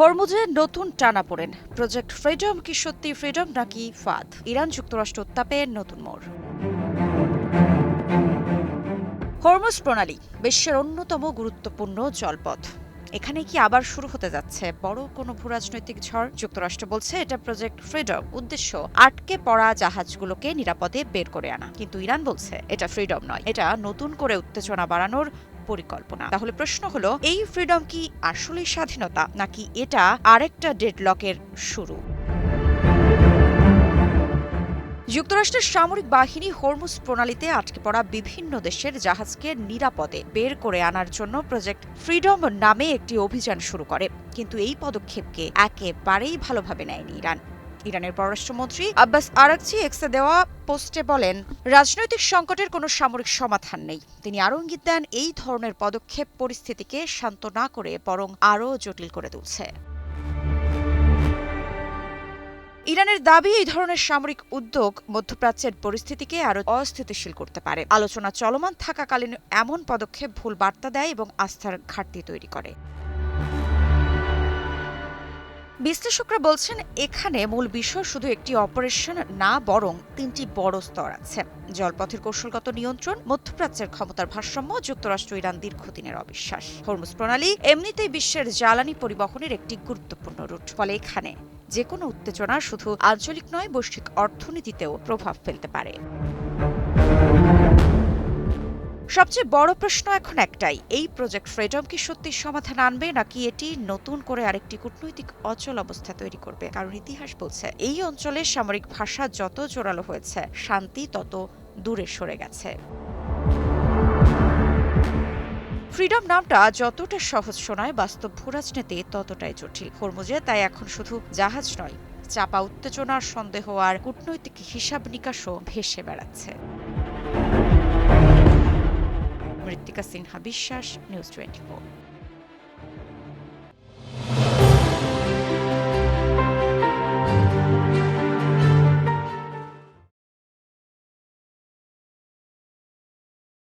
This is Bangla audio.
হরমুজে নতুন টানাপোড়েন। প্রজেক্ট ফ্রিডম কি সত্যি ফ্রিডম নাকি ফাঁদ? ইরান যুক্তরাষ্ট্র উত্তাপে নতুন মোড়। হরমুজ প্রণালী বিশ্বের অন্যতম গুরুত্বপূর্ণ জলপথ। এখানে কি আবার শুরু হতে যাচ্ছে বড় কোনো ভূরাজনৈতিক ঝড়? যুক্তরাষ্ট্র বলছে এটা প্রজেক্ট ফ্রিডম, উদ্দেশ্য আটকে পড়া জাহাজগুলোকে নিরাপদে বের করে আনা। কিন্তু ইরান বলছে এটা ফ্রিডম নয়, এটা নতুন করে উত্তেজনা বাড়ানোর পরিকল্পনা। তাহলে প্রশ্ন হলো, এই ফ্রিডম কি আসলেই স্বাধীনতা নাকি এটা আরেকটা ডেডলকের শুরু? যুক্তরাষ্ট্রের সামরিক বাহিনী হরমুজ প্রণালীতে আটকে পড়া বিভিন্ন দেশের জাহাজকে নিরাপদে বের করে আনার জন্য প্রজেক্ট ফ্রিডম নামে একটি অভিযান শুরু করে। কিন্তু এই পদক্ষেপকে একেবারেই ভালোভাবে নেয়নি ইরান। ইরানের পররাষ্ট্রমন্ত্রী আব্বাস আরাকচি এক্সে দেওয়া পোস্টে বলেন, রাজনৈতিক সংকটের কোনো সামরিক সমাধান নেই। তিনি আরও ইঙ্গিত দেন, এই ধরনের পদক্ষেপ পরিস্থিতিকে শান্ত না করে বরং আরও জটিল করে তুলছে। ইরানের দাবি, এই ধরনের সামরিক উদ্যোগ মধ্যপ্রাচ্যের পরিস্থিতিকে আরও অস্থিতিশীল করতে পারে। আলোচনা চলমান থাকাকালীন এমন পদক্ষেপ ভুল বার্তা দেয় এবং আস্থার ঘাটতি তৈরি করে। বিশ্লেষকরা বলছেন, এখানে মূল বিষয় শুধু একটি অপারেশন না, বরং তিনটি বড় স্তর আছে। জলপথের কৌশলগত নিয়ন্ত্রণ, মধ্যপ্রাচ্যের ক্ষমতার ভারসাম্য, যুক্তরাষ্ট্র ইরান দীর্ঘদিনের অবিশ্বাস। হরমুজ প্রণালী এমনিতেই বিশ্বের জ্বালানি পরিবহনের একটি গুরুত্বপূর্ণ রুট। ফলে এখানে যে কোনো উত্তেজনা শুধু আঞ্চলিক নয়, বৈশ্বিক অর্থনীতিতেও প্রভাব ফেলতে পারে। সবচেয়ে বড় প্রশ্ন এখন একটাই, এই প্রজেক্ট ফ্রিডম কি সত্যি সমাধান আনবে নাকি এটি নতুন করে আরেকটি কূটনৈতিক অচল অবস্থা তৈরি করবে? কারণ ইতিহাস বলছে, এই অঞ্চলে সামরিক ভাষা যত জোরালো হয়েছে, শান্তি তত দূরে সরে গেছে। ফ্রিডম নামটা যতটা সহজ শোনায়, বাস্তব ভূরাজনীতি ততটাই জটিল। হরমুজে তাই এখন শুধু জাহাজ নয়, চাপা উত্তেজনা, সন্দেহ আর কূটনৈতিক হিসাব নিকাশও ভেসে বেড়াচ্ছে। মৃত্তিকা সিনহা বিশ্বাস, নিউজ 24।